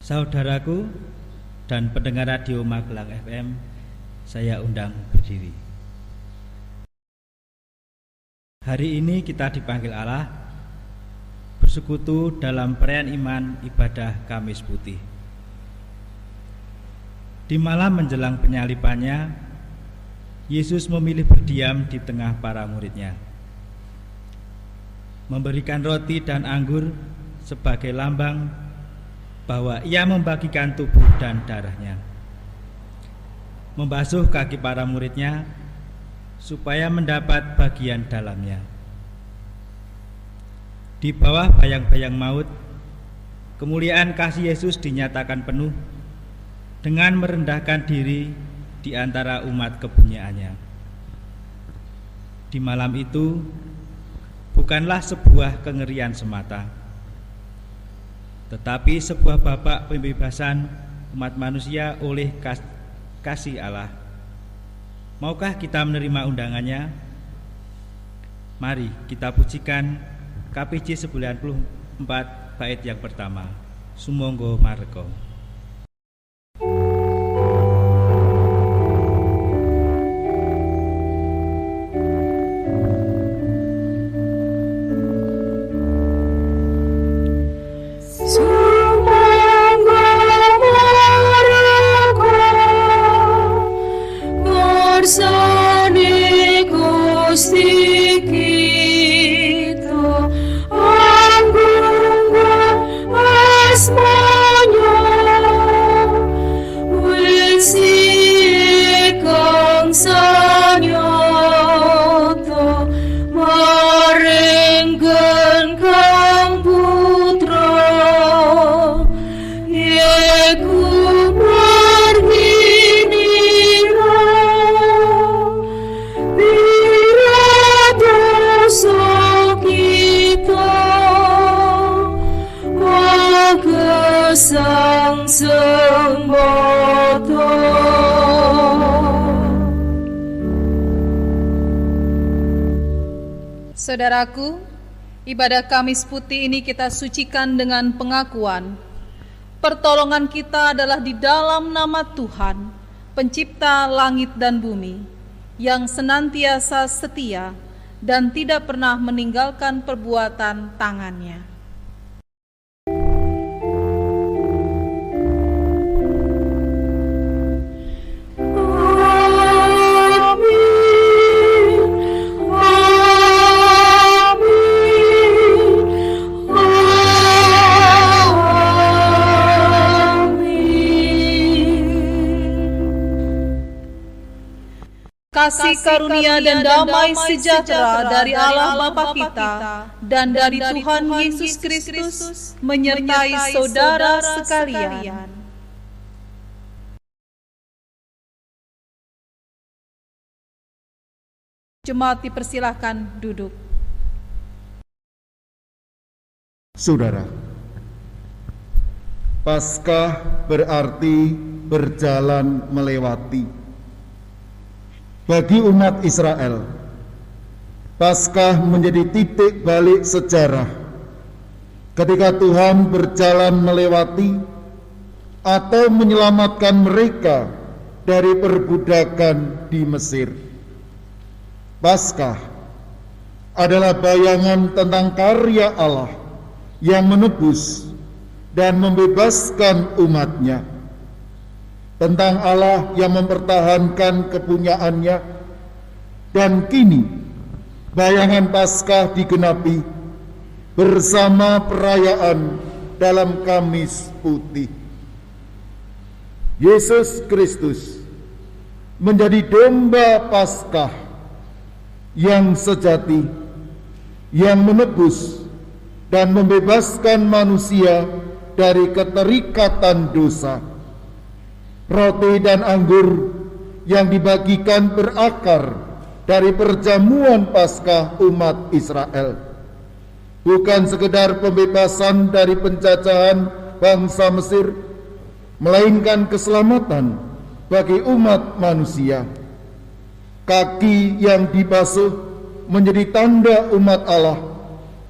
Saudaraku dan pendengar radio Magelang FM, saya undang berdiri. Hari ini kita dipanggil Allah bersekutu dalam perayaan iman ibadah Kamis Putih. Di malam menjelang penyalibannya, Yesus memilih berdiam di tengah para muridnya, memberikan roti dan anggur sebagai lambang bahwa ia membagikan tubuh dan darahnya, membasuh kaki para muridnya supaya mendapat bagian dalamnya. Di bawah bayang-bayang maut, kemuliaan kasih Yesus dinyatakan penuh dengan merendahkan diri di antara umat kepunyaannya. Di malam itu bukanlah sebuah kengerian semata, tetapi sebuah babak pembebasan umat manusia oleh kasih Allah. Maukah kita menerima undangannya? Mari kita pujikan KPJ 94 bait yang pertama. Sumangga Marga. Saudaraku, ibadah Kamis Putih ini kita sucikan dengan pengakuan pertolongan kita adalah di dalam nama Tuhan, Pencipta langit dan bumi, yang senantiasa setia dan tidak pernah meninggalkan perbuatan tangannya. Kasih karunia dan damai sejahtera dari Allah Bapa kita dan dari Tuhan Yesus Kristus menyertai saudara sekalian. Jemaat dipersilahkan duduk. Saudara, Paskah berarti berjalan melewati. Bagi umat Israel, Paskah menjadi titik balik sejarah ketika Tuhan berjalan melewati atau menyelamatkan mereka dari perbudakan di Mesir. Paskah adalah bayangan tentang karya Allah yang menebus dan membebaskan umatnya, tentang Allah yang mempertahankan kepunyaannya, dan kini bayangan Paskah digenapi bersama perayaan dalam Kamis Putih. Yesus Kristus menjadi domba Paskah yang sejati, yang menebus dan membebaskan manusia dari keterikatan dosa. Roti dan anggur yang dibagikan berakar dari perjamuan Paskah umat Israel, bukan sekedar pembebasan dari penjajahan bangsa Mesir, melainkan keselamatan bagi umat manusia. Kaki yang dibasuh menjadi tanda umat Allah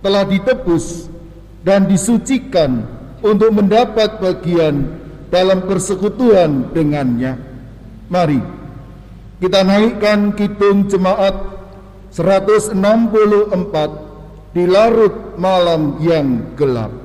telah ditebus dan disucikan untuk mendapat bagian dalam persekutuan dengannya. Mari kita naikkan kidung jemaat 164 di larut malam yang gelap.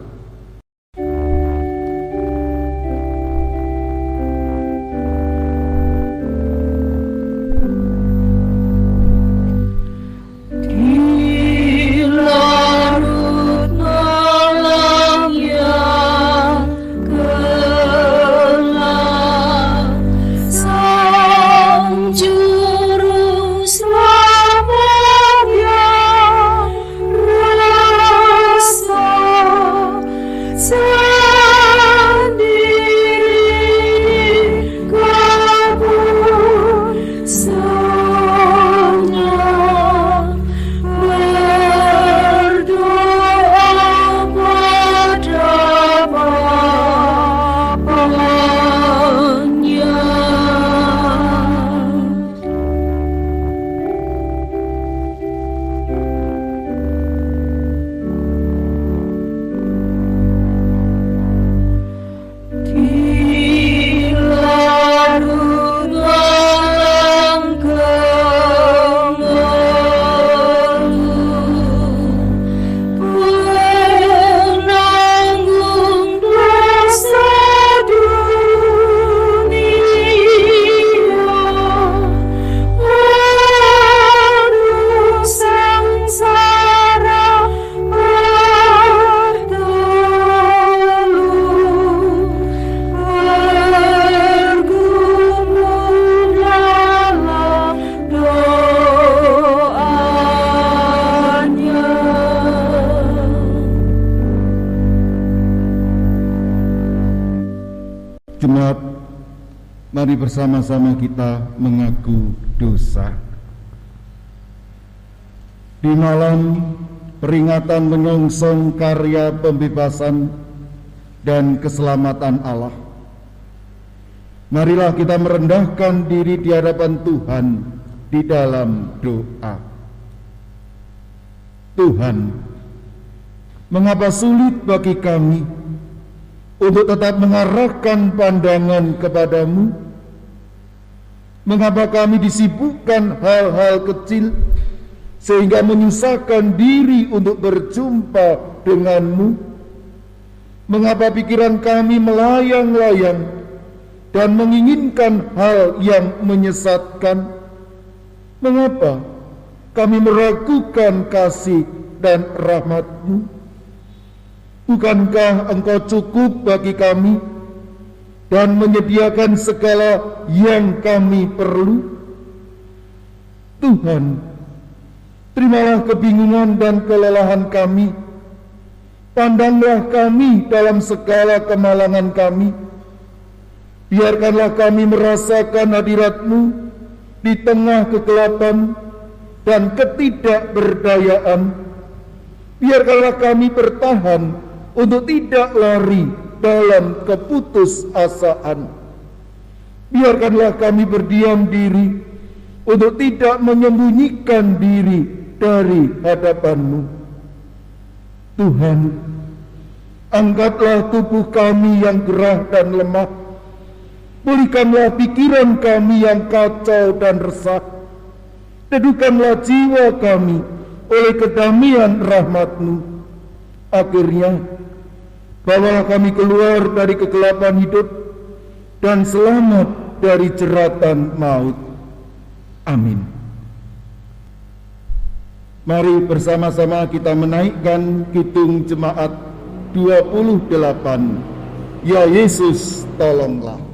Jemaat, mari bersama-sama kita mengaku dosa. Di malam peringatan menyongsong karya pembebasan dan keselamatan Allah, marilah kita merendahkan diri di hadapan Tuhan di dalam doa. Tuhan, mengapa sulit bagi kami untuk tetap mengarahkan pandangan kepadamu? Mengapa kami disibukkan hal-hal kecil sehingga menyusahkan diri untuk berjumpa denganmu? Mengapa pikiran kami melayang-layang dan menginginkan hal yang menyesatkan? Mengapa kami meragukan kasih dan rahmat-Mu? Bukankah Engkau cukup bagi kami dan menyediakan segala yang kami perlu? Tuhan, terimalah kebingungan dan kelelahan kami. Pandanglah kami dalam segala kemalangan kami. Biarkanlah kami merasakan hadirat-Mu di tengah kegelapan dan ketidakberdayaan. Biarkanlah kami bertahan untuk tidak lari dalam keputusasaan. Biarkanlah kami berdiam diri untuk tidak menyembunyikan diri dari hadapan-Mu. Tuhan, angkatlah tubuh kami yang gerah dan lemah. Pulihkanlah pikiran kami yang kacau dan resah. Teduhkanlah jiwa kami oleh kedamaian rahmat-Mu. Akhirnya, bawalah kami keluar dari kegelapan hidup dan selamat dari jeratan maut. Amin. Mari bersama-sama kita menaikkan kidung jemaat 28. Ya Yesus, tolonglah.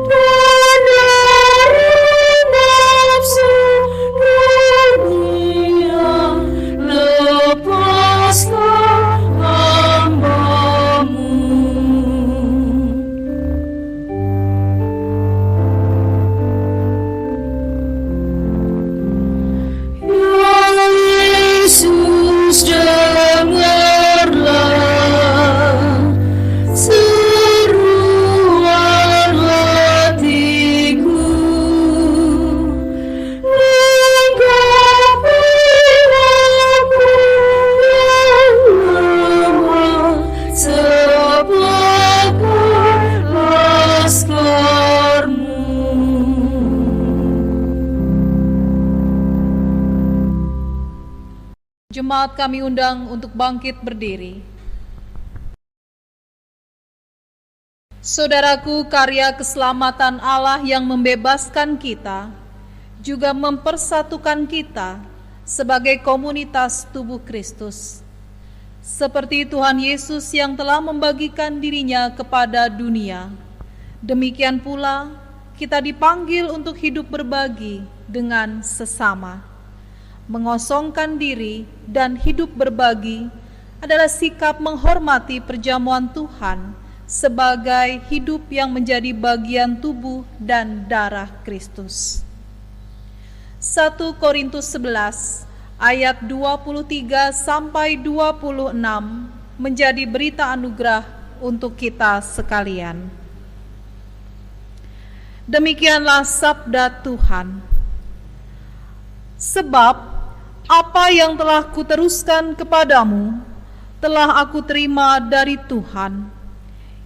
Dan dari nafsu Jemaat kami undang untuk bangkit berdiri. Saudaraku, karya keselamatan Allah yang membebaskan kita juga mempersatukan kita sebagai komunitas tubuh Kristus. Seperti Tuhan Yesus yang telah membagikan dirinya kepada dunia, demikian pula kita dipanggil untuk hidup berbagi dengan sesama. Mengosongkan diri dan hidup berbagi adalah sikap menghormati perjamuan Tuhan sebagai hidup yang menjadi bagian tubuh dan darah Kristus. 1 Korintus 11 ayat 23 sampai 26 menjadi berita anugerah untuk kita sekalian. Demikianlah sabda Tuhan. Sebab apa yang telah kuteruskan kepadamu telah aku terima dari Tuhan,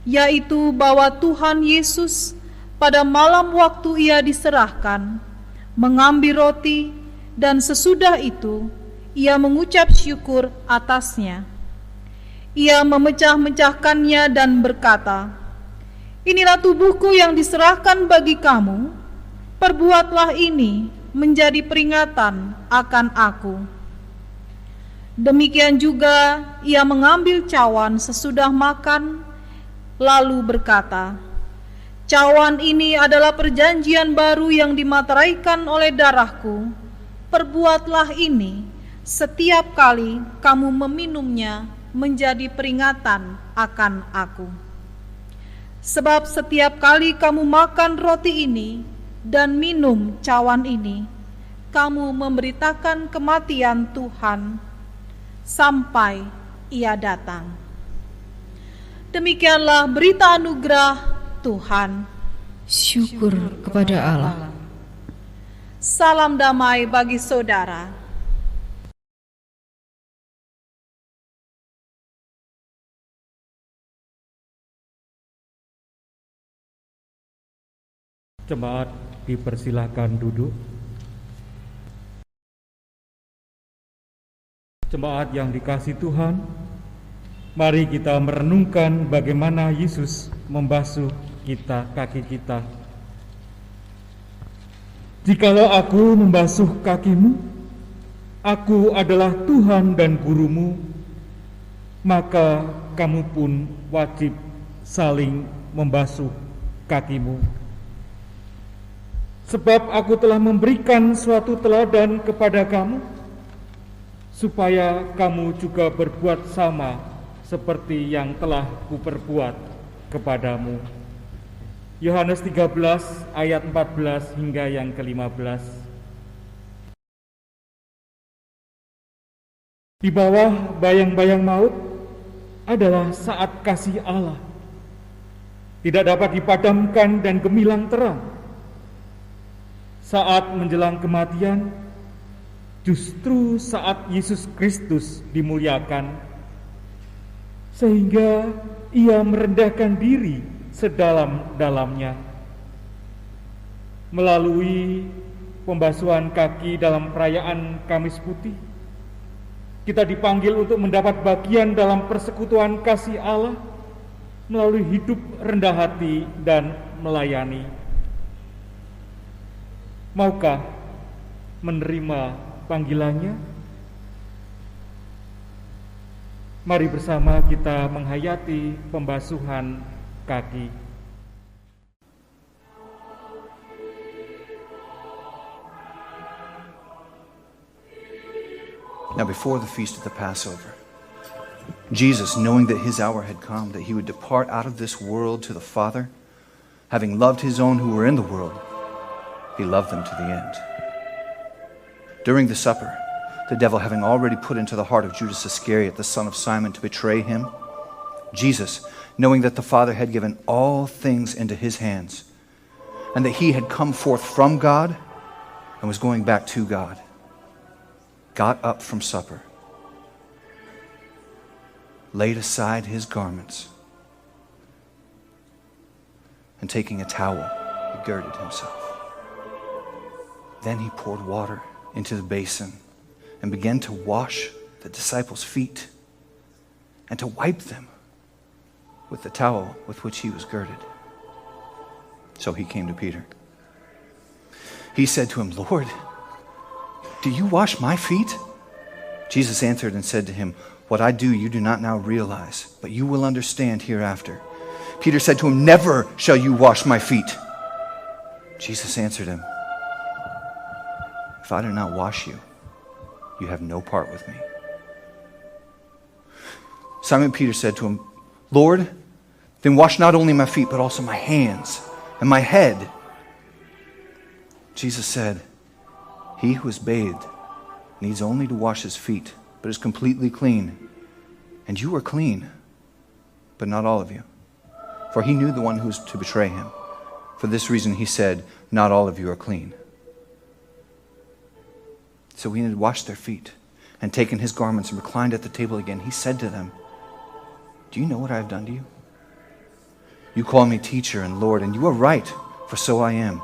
yaitu bahwa Tuhan Yesus pada malam waktu ia diserahkan, mengambil roti, dan sesudah itu ia mengucap syukur atasnya. Ia memecah-mecahkannya dan berkata, "Inilah tubuhku yang diserahkan bagi kamu, perbuatlah ini menjadi peringatan akan aku." Demikian juga ia mengambil cawan sesudah makan, lalu berkata, "Cawan ini adalah perjanjian baru yang dimateraikan oleh darahku. Perbuatlah ini setiap kali kamu meminumnya menjadi peringatan akan aku. Sebab setiap kali kamu makan roti ini dan minum cawan ini, kamu memberitakan kematian Tuhan sampai ia datang." Demikianlah berita anugerah Tuhan. Syukur kepada Allah. Salam damai bagi saudara. Jemaat dipersilahkan duduk. Jemaat yang dikasihi Tuhan, mari kita merenungkan bagaimana Yesus membasuh kaki kita. "Jikalau aku membasuh kakimu, aku adalah Tuhan dan gurumu, maka kamu pun wajib saling membasuh kakimu. Sebab aku telah memberikan suatu teladan kepada kamu, supaya kamu juga berbuat sama seperti yang telah kuperbuat kepadamu." Yohanes 13 ayat 14 hingga yang ke-15. Di bawah bayang-bayang maut adalah saat kasih Allah tidak dapat dipadamkan dan gemilang terang. Saat menjelang kematian, justru saat Yesus Kristus dimuliakan, sehingga ia merendahkan diri sedalam-dalamnya. Melalui pembasuhan kaki dalam perayaan Kamis Putih, kita dipanggil untuk mendapat bagian dalam persekutuan kasih Allah melalui hidup rendah hati dan melayani. Maukah menerima panggilannya? Mari bersama kita menghayati pembasuhan kaki. Now before the feast of the Passover, Jesus, knowing that his hour had come, that he would depart out of this world to the Father, having loved his own who were in the world, he loved them to the end. During the supper, the devil having already put into the heart of Judas Iscariot, the son of Simon, to betray him, Jesus, knowing that the Father had given all things into his hands, and that he had come forth from God and was going back to God, got up from supper, laid aside his garments, and taking a towel, he girded himself. Then he poured water into the basin and began to wash the disciples' feet and to wipe them with the towel with which he was girded. So he came to Peter. He said to him, "Lord, do you wash my feet?" Jesus answered and said to him, "What I do you do not now realize, but you will understand hereafter." Peter said to him, "Never shall you wash my feet." Jesus answered him, "If I do not wash you, you have no part with me." Simon Peter said to him, "Lord, then wash not only my feet, but also my hands and my head." Jesus said, "He who is bathed needs only to wash his feet, but is completely clean. And you are clean, but not all of you." For he knew the one who was to betray him. For this reason he said, "Not all of you are clean." So when he had washed their feet and taken his garments and reclined at the table again, he said to them, "Do you know what I have done to you? You call me teacher and Lord, and you are right, for so I am.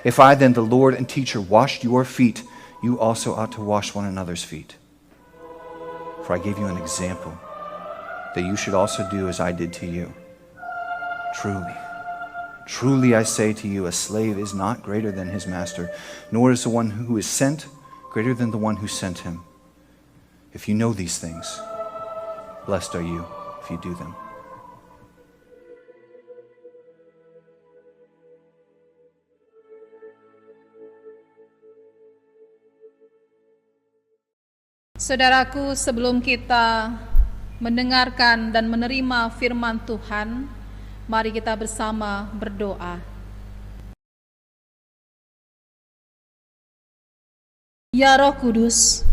If I then, the Lord and teacher, washed your feet, you also ought to wash one another's feet. For I gave you an example, that you should also do as I did to you. Truly, truly I say to you, a slave is not greater than his master, nor is the one who is sent greater than the one who sent him. If you know these things, blessed are you if you do them." Saudaraku, sebelum kita mendengarkan dan menerima firman Tuhan, mari kita bersama berdoa. Ya Roh Kudus,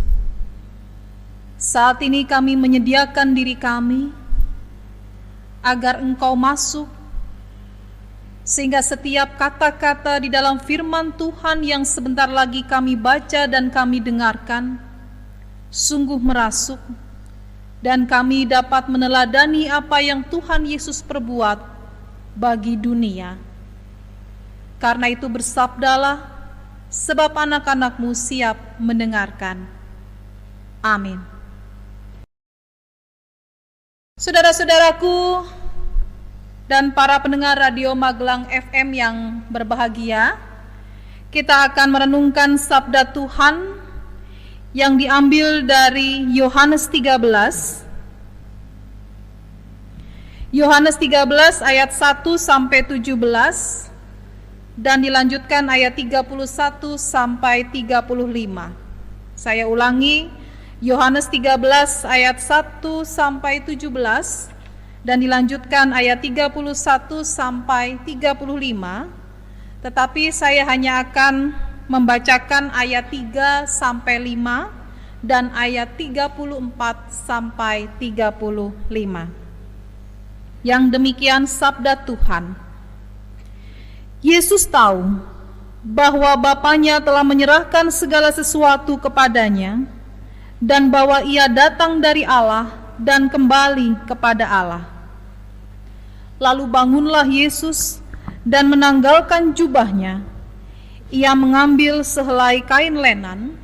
saat ini kami menyediakan diri kami agar Engkau masuk, sehingga setiap kata-kata di dalam firman Tuhan yang sebentar lagi kami baca dan kami dengarkan sungguh merasuk, dan kami dapat meneladani apa yang Tuhan Yesus perbuat bagi dunia. Karena itu bersabdalah, sebab anak-anak-Mu siap mendengarkan. Amin. Saudara-saudaraku dan para pendengar Radio Magelang FM yang berbahagia, kita akan merenungkan sabda Tuhan yang diambil dari Yohanes 13. Yohanes 13 ayat 1 sampai 17 dan dilanjutkan ayat 31 sampai 35. Saya ulangi, Yohanes 13 ayat 1 sampai 17 dan dilanjutkan ayat 31 sampai 35. Tetapi saya hanya akan membacakan ayat 3 sampai 5 dan ayat 34 sampai 35. Yang demikian sabda Tuhan. Yesus tahu bahwa Bapanya telah menyerahkan segala sesuatu kepadanya dan bahwa Ia datang dari Allah dan kembali kepada Allah. Lalu bangunlah Yesus dan menanggalkan jubahnya. Ia mengambil sehelai kain lenan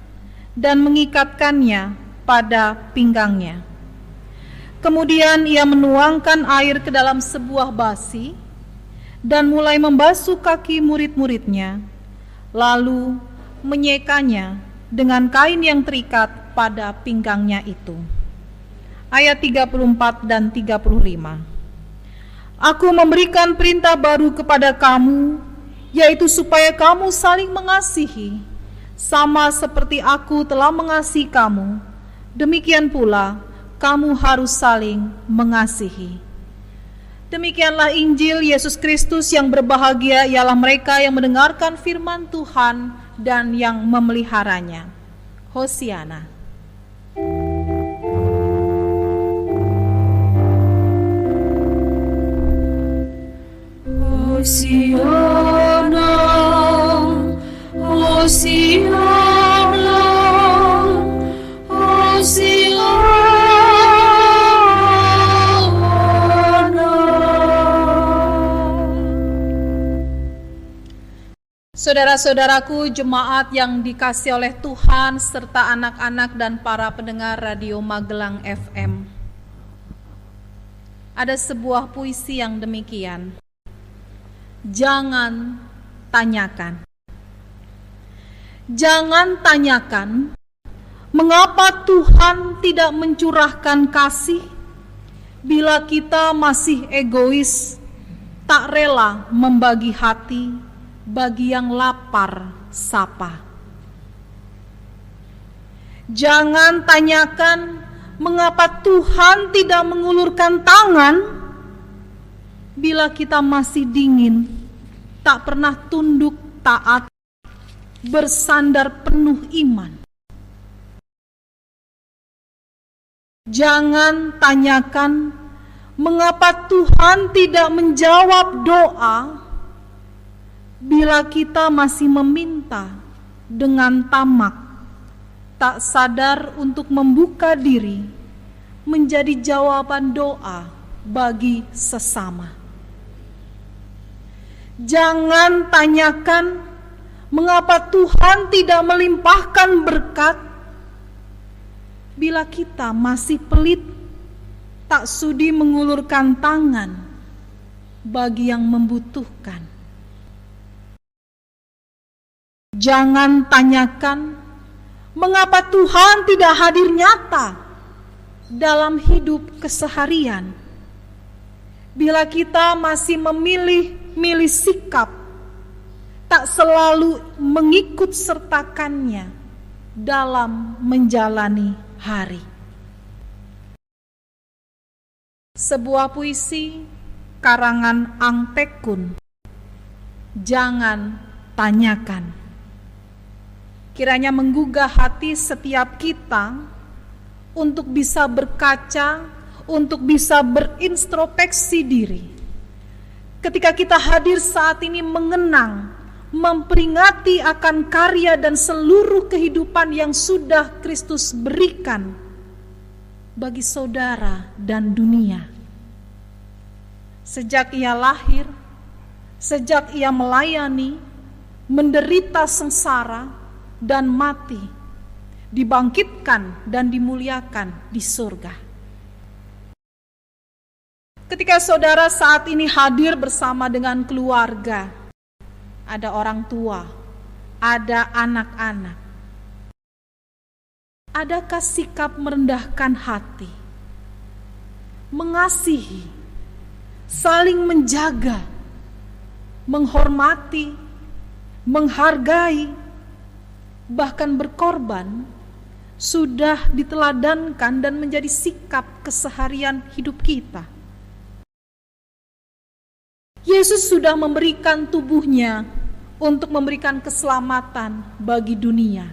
dan mengikatkannya pada pinggangnya. Kemudian ia menuangkan air ke dalam sebuah basi dan mulai membasuh kaki murid-muridnya, lalu menyekanya dengan kain yang terikat pada pinggangnya itu. Ayat 34 dan 35. Aku memberikan perintah baru kepada kamu, yaitu supaya kamu saling mengasihi, sama seperti aku telah mengasihi kamu, demikian pula kamu harus saling mengasihi. Demikianlah Injil Yesus Kristus. Yang berbahagia ialah mereka yang mendengarkan firman Tuhan dan yang memeliharanya. Hosiana. Hosiana, Hosiana, Hosiana. Saudara-saudaraku, jemaat yang dikasihi oleh Tuhan, serta anak-anak dan para pendengar Radio Magelang FM. Ada sebuah puisi yang demikian. Jangan tanyakan. Jangan tanyakan mengapa Tuhan tidak mencurahkan kasih bila kita masih egois, tak rela membagi hati bagi yang lapar sapa. Jangan tanyakan mengapa Tuhan tidak mengulurkan tangan bila kita masih dingin, tak pernah tunduk taat, bersandar penuh iman. Jangan tanyakan mengapa Tuhan tidak menjawab doa bila kita masih meminta dengan tamak, tak sadar untuk membuka diri menjadi jawaban doa bagi sesama. Jangan tanyakan mengapa Tuhan tidak melimpahkan berkat bila kita masih pelit, tak sudi mengulurkan tangan bagi yang membutuhkan. Jangan tanyakan mengapa Tuhan tidak hadir nyata dalam hidup keseharian bila kita masih memilih sikap, tak selalu mengikut sertakannya dalam menjalani hari. Sebuah puisi karangan Ang Tekun, Jangan Tanyakan. Kiranya menggugah hati setiap kita untuk bisa berkaca, untuk bisa berintrospeksi diri. Ketika kita hadir saat ini mengenang, memperingati akan karya dan seluruh kehidupan yang sudah Kristus berikan bagi saudara dan dunia. Sejak ia lahir, sejak ia melayani, menderita sengsara, dan mati, dibangkitkan dan dimuliakan di surga. Ketika saudara saat ini hadir bersama dengan keluarga, ada orang tua, ada anak-anak, adakah sikap merendahkan hati, mengasihi, saling menjaga, menghormati, menghargai, bahkan berkorban, sudah diteladankan dan menjadi sikap keseharian hidup kita? Yesus sudah memberikan tubuhnya untuk memberikan keselamatan bagi dunia.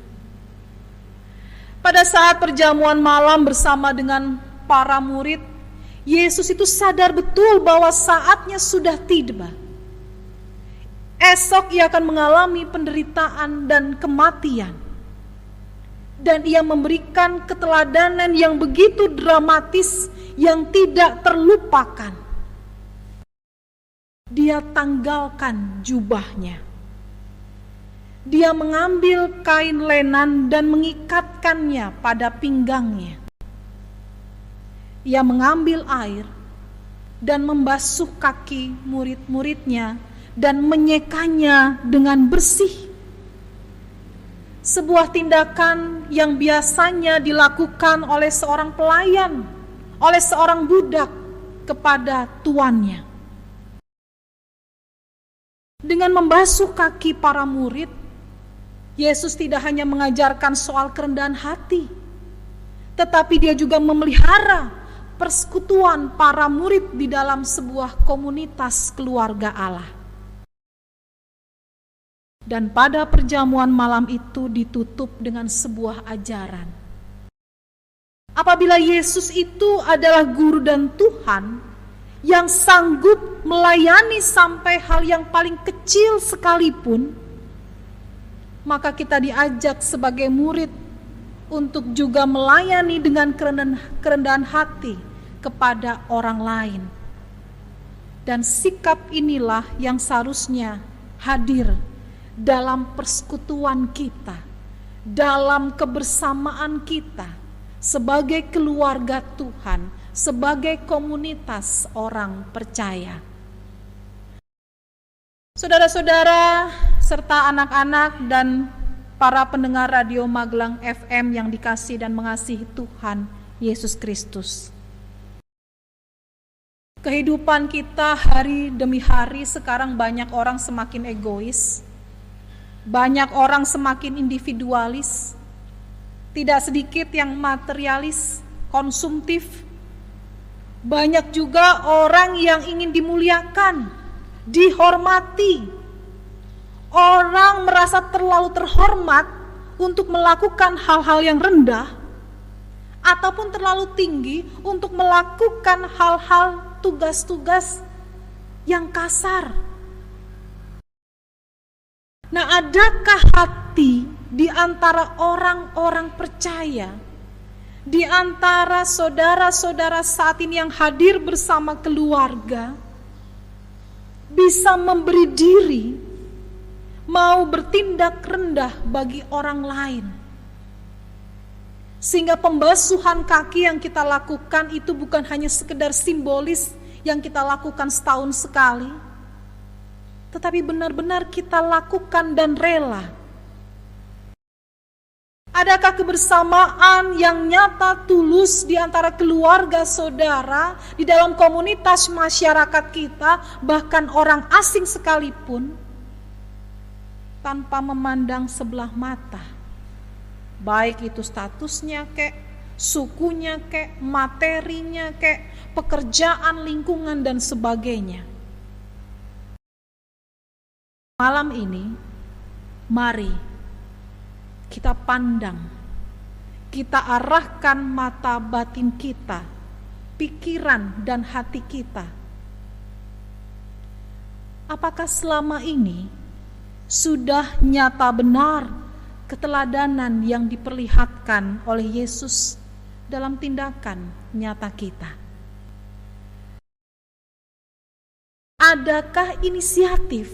Pada saat perjamuan malam bersama dengan para murid, Yesus itu sadar betul bahwa saatnya sudah tiba. Esok ia akan mengalami penderitaan dan kematian. Dan ia memberikan keteladanan yang begitu dramatis yang tidak terlupakan. Dia tanggalkan jubahnya. Dia mengambil kain lenan dan mengikatkannya pada pinggangnya. Ia mengambil air dan membasuh kaki murid-muridnya dan menyekanya dengan bersih. Sebuah tindakan yang biasanya dilakukan oleh seorang pelayan, oleh seorang budak kepada tuannya. Dengan membasuh kaki para murid, Yesus tidak hanya mengajarkan soal kerendahan hati, tetapi dia juga memelihara persekutuan para murid di dalam sebuah komunitas keluarga Allah. Dan pada perjamuan malam itu ditutup dengan sebuah ajaran. Apabila Yesus itu adalah guru dan Tuhan yang sanggup melayani sampai hal yang paling kecil sekalipun, maka kita diajak sebagai murid untuk juga melayani dengan kerendahan hati kepada orang lain. Dan sikap inilah yang seharusnya hadir dalam persekutuan kita, dalam kebersamaan kita sebagai keluarga Tuhan, sebagai komunitas orang percaya. Saudara-saudara serta anak-anak dan para pendengar Radio Magelang FM yang dikasihi dan mengasihi Tuhan Yesus Kristus. Kehidupan kita hari demi hari sekarang banyak orang semakin egois, banyak orang semakin individualis, tidak sedikit yang materialis, konsumtif. Banyak juga orang yang ingin dimuliakan, dihormati. Orang merasa terlalu terhormat untuk melakukan hal-hal yang rendah, ataupun terlalu tinggi untuk melakukan hal-hal tugas-tugas yang kasar. Nah, adakah hati di antara orang-orang percaya, di antara saudara-saudara saat ini yang hadir bersama keluarga, bisa memberi diri, mau bertindak rendah bagi orang lain? Sehingga pembasuhan kaki yang kita lakukan itu bukan hanya sekedar simbolis yang kita lakukan setahun sekali, tetapi benar-benar kita lakukan dan rela. Adakah kebersamaan yang nyata tulus di antara keluarga saudara, di dalam komunitas masyarakat kita, bahkan orang asing sekalipun, tanpa memandang sebelah mata? Baik itu statusnya kek, sukunya kek, materinya kek, pekerjaan, lingkungan, dan sebagainya. Malam ini, mari kita pandang, kita arahkan mata batin kita, pikiran dan hati kita. Apakah selama ini sudah nyata benar keteladanan yang diperlihatkan oleh Yesus dalam tindakan nyata kita? Adakah inisiatif,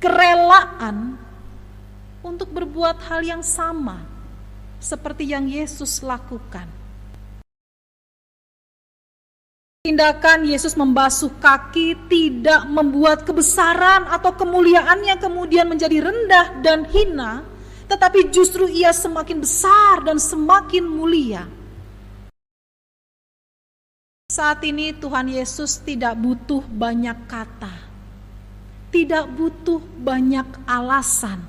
kerelaan untuk berbuat hal yang sama seperti yang Yesus lakukan? Tindakan Yesus membasuh kaki tidak membuat kebesaran atau kemuliaannya kemudian menjadi rendah dan hina, tetapi justru ia semakin besar dan semakin mulia. Saat ini Tuhan Yesus tidak butuh banyak kata, tidak butuh banyak alasan.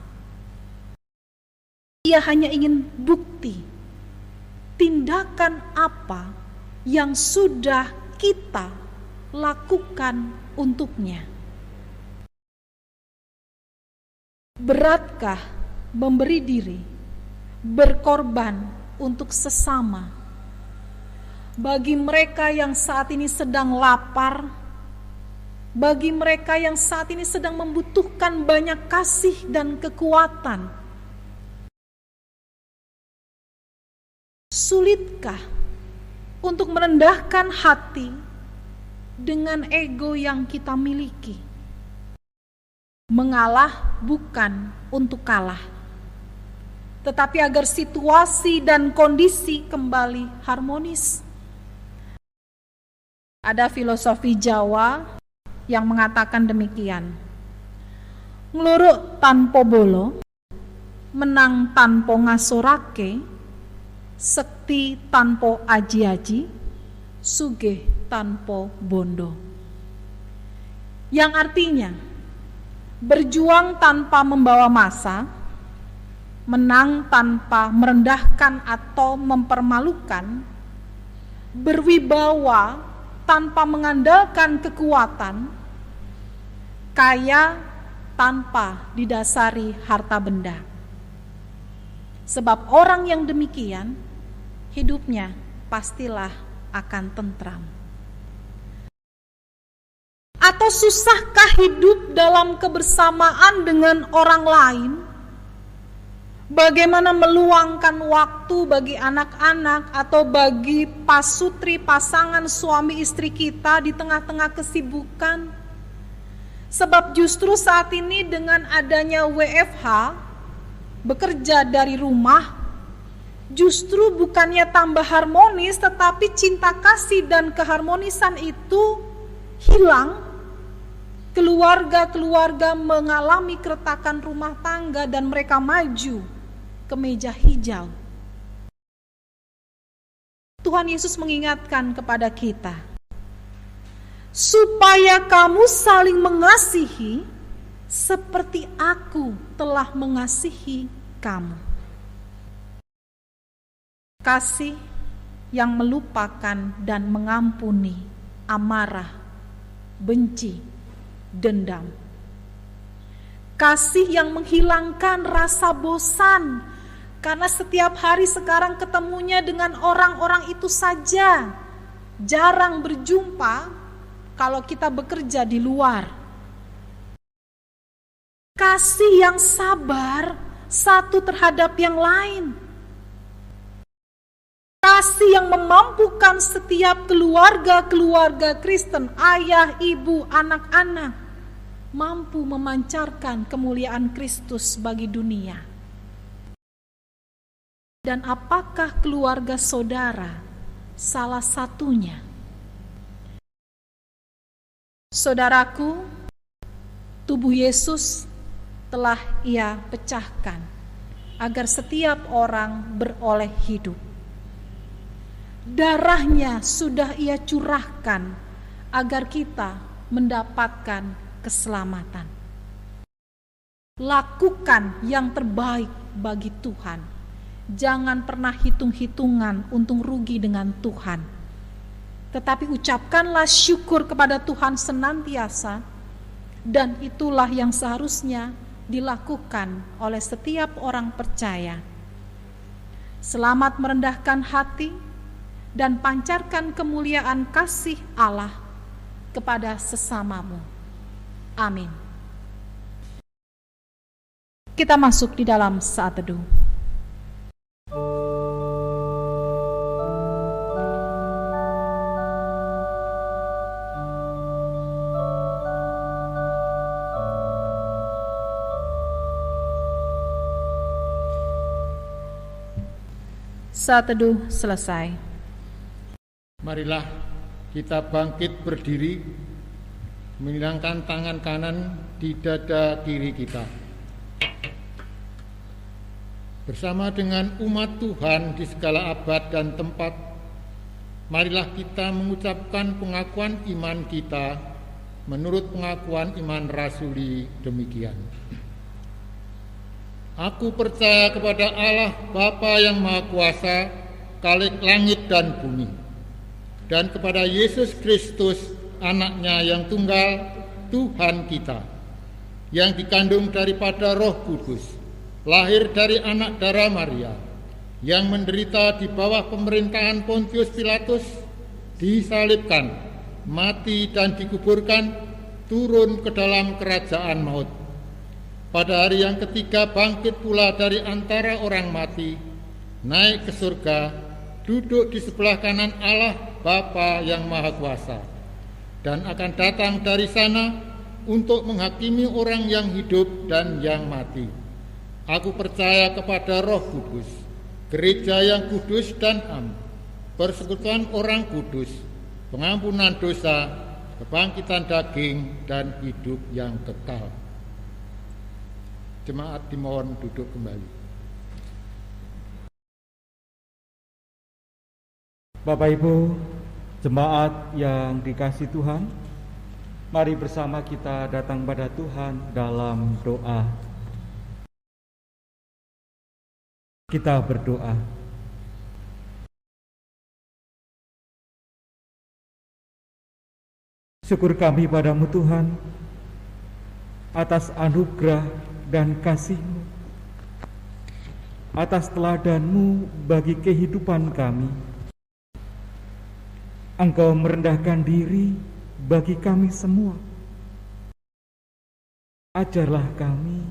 Ia hanya ingin bukti, tindakan apa yang sudah kita lakukan untuknya. Beratkah memberi diri, berkorban untuk sesama? Bagi mereka yang saat ini sedang lapar, bagi mereka yang saat ini sedang membutuhkan banyak kasih dan kekuatan, sulitkah untuk merendahkan hati dengan ego yang kita miliki? Mengalah bukan untuk kalah, tetapi agar situasi dan kondisi kembali harmonis. Ada filosofi Jawa yang mengatakan demikian: ngluruk tanpa bolo, menang tanpa ngasorake, sekti tanpa aji-aji, sugih tanpa bondo. Yang artinya, berjuang tanpa membawa massa, menang tanpa merendahkan atau mempermalukan, berwibawa tanpa mengandalkan kekuatan, kaya tanpa didasari harta benda. Sebab orang yang demikian, hidupnya pastilah akan tentram. Atau susahkah hidup dalam kebersamaan dengan orang lain? Bagaimana meluangkan waktu bagi anak-anak atau bagi pasutri pasangan suami istri kita di tengah-tengah kesibukan? Sebab justru saat ini dengan adanya WFH, bekerja dari rumah, justru bukannya tambah harmonis, tetapi cinta kasih dan keharmonisan itu hilang. Keluarga-keluarga mengalami keretakan rumah tangga dan mereka maju ke meja hijau. Tuhan Yesus mengingatkan kepada kita, supaya kamu saling mengasihi seperti aku telah mengasihi kamu. Kasih yang melupakan dan mengampuni amarah, benci, dendam. Kasih yang menghilangkan rasa bosan, karena setiap hari sekarang ketemunya dengan orang-orang itu saja, jarang berjumpa kalau kita bekerja di luar. Kasih yang sabar satu terhadap yang lain. Kasih yang memampukan setiap keluarga-keluarga Kristen, ayah, ibu, anak-anak, mampu memancarkan kemuliaan Kristus bagi dunia. Dan apakah keluarga saudara salah satunya? Saudaraku, tubuh Yesus telah Ia pecahkan agar setiap orang beroleh hidup. Darahnya sudah Ia curahkan agar kita mendapatkan keselamatan. Lakukan yang terbaik bagi Tuhan. Jangan pernah hitung-hitungan untung rugi dengan Tuhan. Tetapi ucapkanlah syukur kepada Tuhan senantiasa, dan itulah yang seharusnya dilakukan oleh setiap orang percaya. Selamat merendahkan hati dan pancarkan kemuliaan kasih Allah kepada sesamamu. Amin. Kita masuk di dalam saat teduh. Saat teduh selesai. Marilah kita bangkit berdiri, menghilangkan tangan kanan di dada kiri kita. Bersama dengan umat Tuhan di segala abad dan tempat, marilah kita mengucapkan pengakuan iman kita menurut pengakuan iman rasuli demikian. Aku percaya kepada Allah Bapa yang Maha Kuasa, Khalik langit dan bumi, dan kepada Yesus Kristus, Anaknya yang tunggal, Tuhan kita, yang dikandung daripada Roh Kudus, lahir dari anak darah Maria, yang menderita di bawah pemerintahan Pontius Pilatus, disalibkan, mati dan dikuburkan, turun ke dalam kerajaan maut. Pada hari yang ketiga bangkit pula dari antara orang mati, naik ke surga, duduk di sebelah kanan Allah Bapa yang Maha Kuasa, dan akan datang dari sana untuk menghakimi orang yang hidup dan yang mati. Aku percaya kepada Roh Kudus, gereja yang kudus dan am, persekutuan orang kudus, pengampunan dosa, kebangkitan daging, dan hidup yang kekal. Jemaat dimohon duduk kembali. Bapak Ibu, jemaat yang dikasihi Tuhan, mari bersama kita datang pada Tuhan dalam doa. Kita berdoa. Syukur kami padamu Tuhan, atas anugerah dan kasih-Mu, atas teladan-Mu bagi kehidupan kami. Engkau merendahkan diri bagi kami semua. Ajarlah kami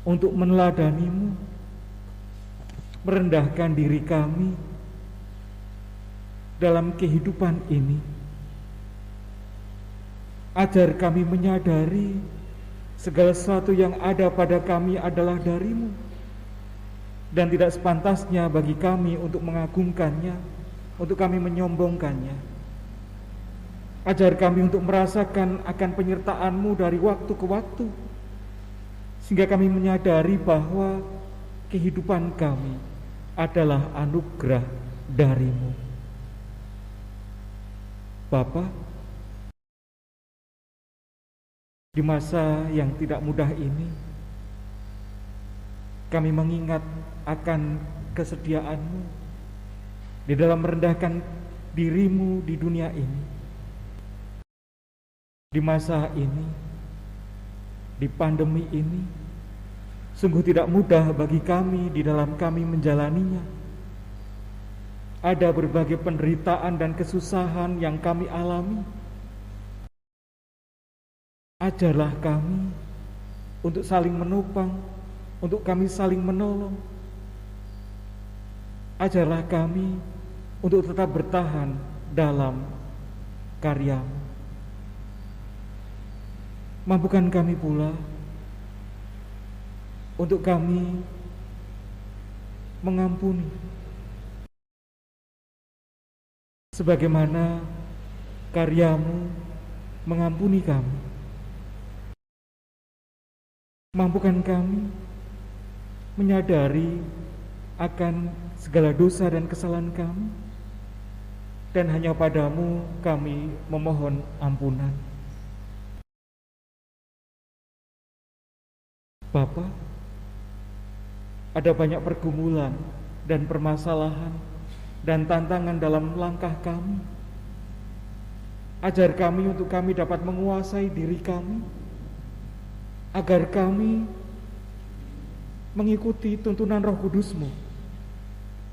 untuk meneladani-Mu, merendahkan diri kami dalam kehidupan ini, Ajar kami menyadari segala sesuatu yang ada pada kami adalah dari-Mu, dan tidak sepantasnya bagi kami untuk mengagungkannya, untuk kami menyombongkannya. Ajar kami untuk merasakan akan penyertaan-Mu dari waktu ke waktu, sehingga kami menyadari bahwa kehidupan kami adalah anugerah dari-Mu. Bapa, di masa yang tidak mudah ini, kami mengingat akan kesediaan-Mu di dalam merendahkan diri-Mu di dunia ini. Di masa ini, di pandemi ini, sungguh tidak mudah bagi kami di dalam kami menjalaninya. Ada berbagai penderitaan dan kesusahan yang kami alami. Ajarlah kami untuk saling menopang, untuk kami saling menolong. Ajarlah kami untuk tetap bertahan dalam karya-Mu. Mampukan kami pula untuk kami mengampuni, sebagaimana karya-Mu mengampuni kami. Mampukan kami menyadari akan segala dosa dan kesalahan kami, dan hanya pada-Mu kami memohon ampunan. Bapa, ada banyak pergumulan dan permasalahan dan tantangan dalam langkah kami. Ajar kami untuk kami dapat menguasai diri kami, agar kami mengikuti tuntunan Roh Kudus-Mu,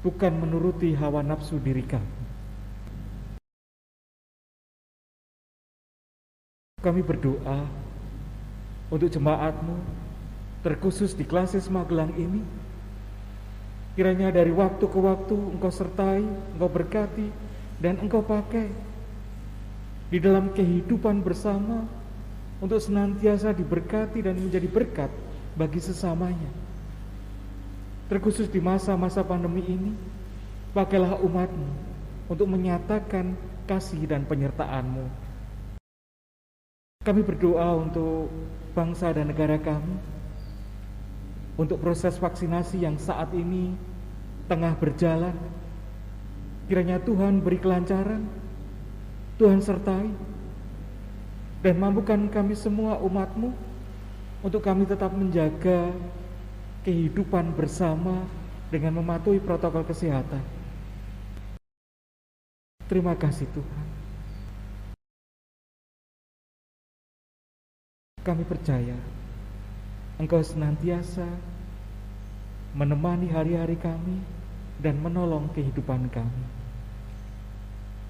bukan menuruti hawa nafsu diri kami. Kami berdoa untuk jemaat-Mu, terkhusus di Klasis Magelang ini. Kiranya dari waktu ke waktu Engkau sertai, Engkau berkati, dan Engkau pakai di dalam kehidupan bersama, untuk senantiasa diberkati dan menjadi berkat bagi sesamanya. Terkhusus di masa-masa pandemi ini, pakailah umat-Mu untuk menyatakan kasih dan penyertaan-Mu. Kami berdoa untuk bangsa dan negara kami, untuk proses vaksinasi yang saat ini tengah berjalan. Kiranya Tuhan beri kelancaran, Tuhan sertai, dan mampukan kami semua umat-Mu untuk kami tetap menjaga kehidupan bersama dengan mematuhi protokol kesehatan. Terima kasih Tuhan. Kami percaya Engkau senantiasa menemani hari-hari kami dan menolong kehidupan kami.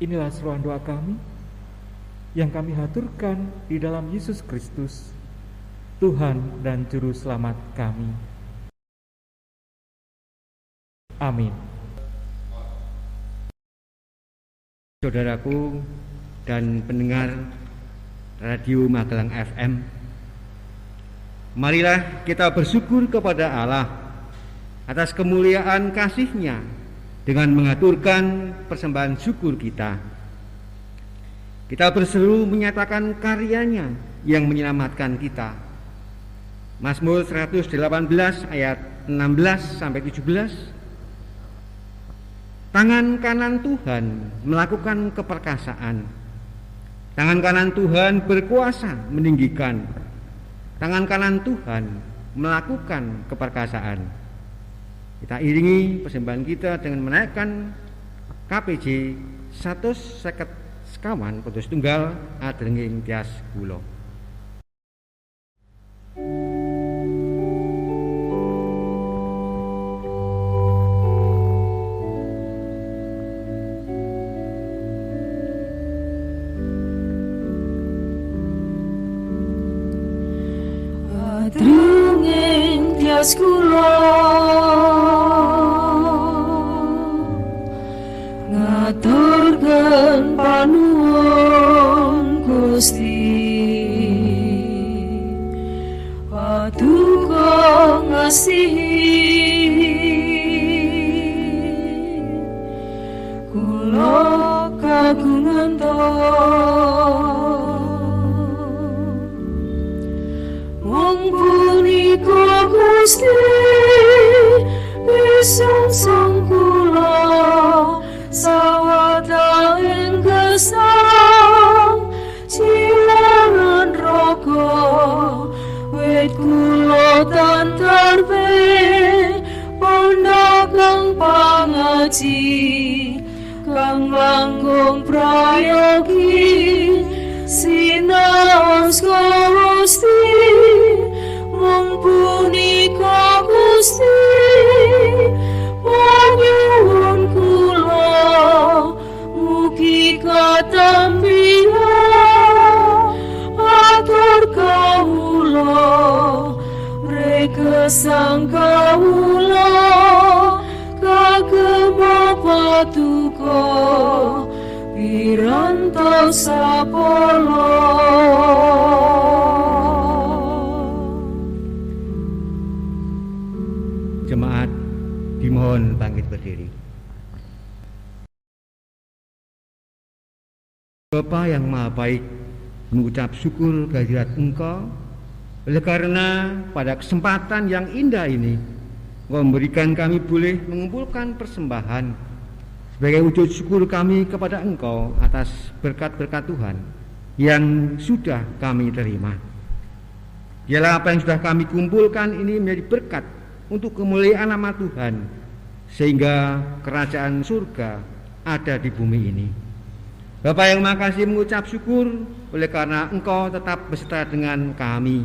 Inilah seruan doa kami yang kami haturkan di dalam Yesus Kristus, Tuhan dan Juru Selamat kami. Amin. Saudaraku dan pendengar Radio Magelang FM, marilah kita bersyukur kepada Allah atas kemuliaan kasih-Nya dengan mengaturkan persembahan syukur kita. Kita berseru menyatakan karya-Nya yang menyelamatkan kita. Mazmur 118 ayat 16 sampai 17. Tangan kanan Tuhan melakukan keperkasaan. Tangan kanan Tuhan berkuasa meninggikan. Tangan kanan Tuhan melakukan keperkasaan. Kita iringi persembahan kita dengan menaikkan KPJ 150 sekawan putus tunggal adrenging tias kula. Adrenging tias kula ngaturkeun panuwun Gusti mengasihi. Kula kagungan wong punika Gusti pisungsung kula sawetawing gesang cilaran raga wit kula tantarbe pondok kang pangaji kang langkung prayogi sinaos Gusti mung punika Gusti panyuwun kula mugi katampiya atur kawula rekesang kawula kagem patuko piranto sapolo. Jemaat dimohon bangkit berdiri. Bapa yang Maha Baik, mengucap syukur kehadirat Engkau oleh karena pada kesempatan yang indah ini Engkau memberikan kami boleh mengumpulkan persembahan sebagai wujud syukur kami kepada Engkau atas berkat-berkat Tuhan yang sudah kami terima. Biarlah apa yang sudah kami kumpulkan ini menjadi berkat untuk kemuliaan nama Tuhan, sehingga kerajaan surga ada di bumi ini. Bapa yang makasih mengucap syukur oleh karena Engkau tetap beserta dengan kami.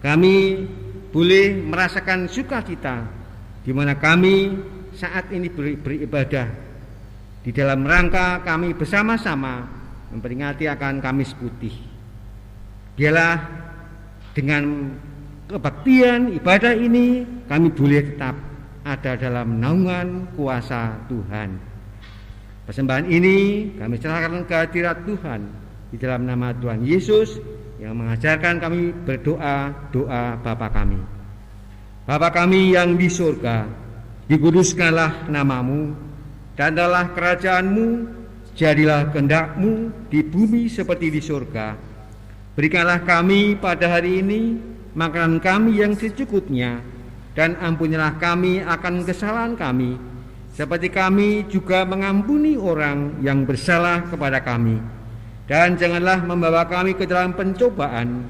Kami boleh merasakan sukacita di mana kami saat ini beribadah di dalam rangka kami bersama-sama memperingati akan Kamis Putih. Biarlah dengan kebaktian ibadah ini kami boleh tetap ada dalam naungan kuasa Tuhan. Persembahan ini kami serahkan ke hadirat Tuhan di dalam nama Tuhan Yesus yang mengajarkan kami berdoa doa Bapa kami. Bapa kami yang di surga, dikuduskanlah namamu, datanglah kerajaanmu, jadilah kehendak-mu di bumi seperti di surga. Berikanlah kami pada hari ini makanan kami yang secukupnya, dan ampunilah kami akan kesalahan kami, seperti kami juga mengampuni orang yang bersalah kepada kami. Dan janganlah membawa kami ke dalam pencobaan,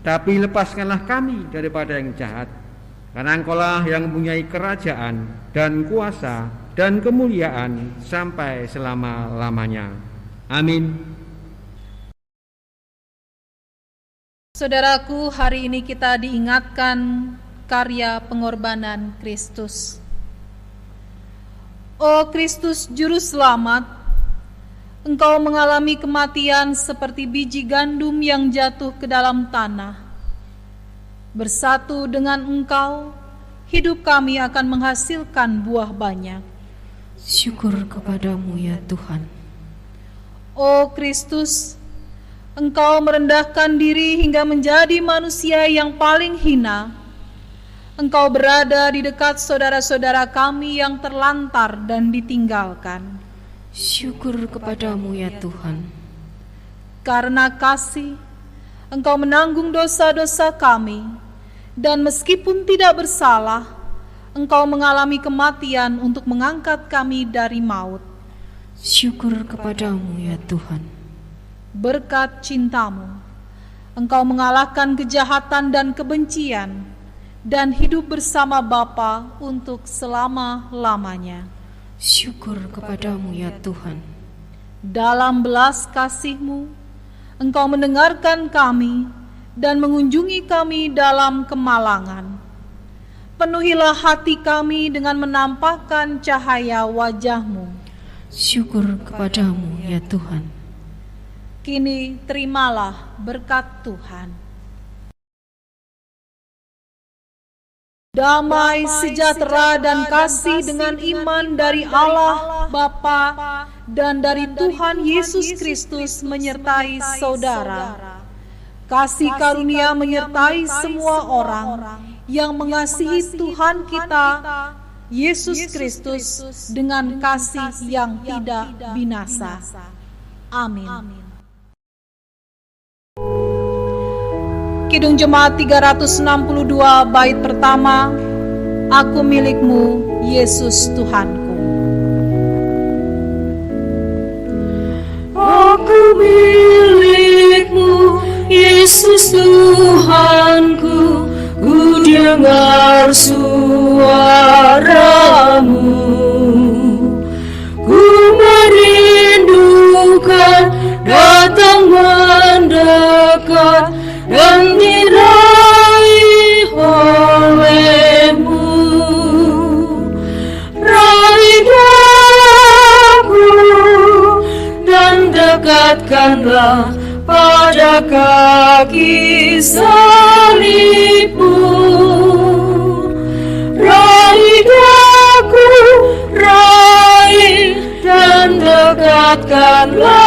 tetapi lepaskanlah kami daripada yang jahat. Karena Engkaulah yang mempunyai kerajaan dan kuasa dan kemuliaan sampai selama-lamanya. Amin. Saudaraku, hari ini kita diingatkan karya pengorbanan Kristus. O Kristus Juru Selamat, Engkau mengalami kematian seperti biji gandum yang jatuh ke dalam tanah. Bersatu dengan Engkau, hidup kami akan menghasilkan buah banyak. Syukur kepadamu ya Tuhan. O Kristus, Engkau merendahkan diri hingga menjadi manusia yang paling hina. Engkau berada di dekat saudara-saudara kami yang terlantar dan ditinggalkan. Syukur kepadamu ya Tuhan. Karena kasih, Engkau menanggung dosa-dosa kami, dan meskipun tidak bersalah, Engkau mengalami kematian untuk mengangkat kami dari maut. Syukur kepadamu ya Tuhan. Berkat cintamu, Engkau mengalahkan kejahatan dan kebencian, dan hidup bersama Bapa untuk selama-lamanya. Syukur kepadamu ya Tuhan. Dalam belas kasih-Mu, Engkau mendengarkan kami dan mengunjungi kami dalam kemalangan. Penuhilah hati kami dengan menampakkan cahaya wajah-Mu. Syukur kepadamu ya Tuhan. Kini terimalah berkat Tuhan. Damai, sejahtera, dan kasih dengan iman dari Allah Bapa dan dari Tuhan Yesus Kristus menyertai saudara. Kasih karunia menyertai semua orang yang mengasihi Tuhan kita, Yesus Kristus, dengan kasih yang tidak binasa. Amin. Kidung Jemaat 362 bait pertama, Aku milikmu, Yesus Tuhanku. Aku milikmu, Yesus Tuhanku, ku dengar suaramu, ku merindukan datang mendekat dan diraih olehmu. Raih aku dan dekatkanlah pada kaki salibmu. Raih aku, raih dan dekatkanlah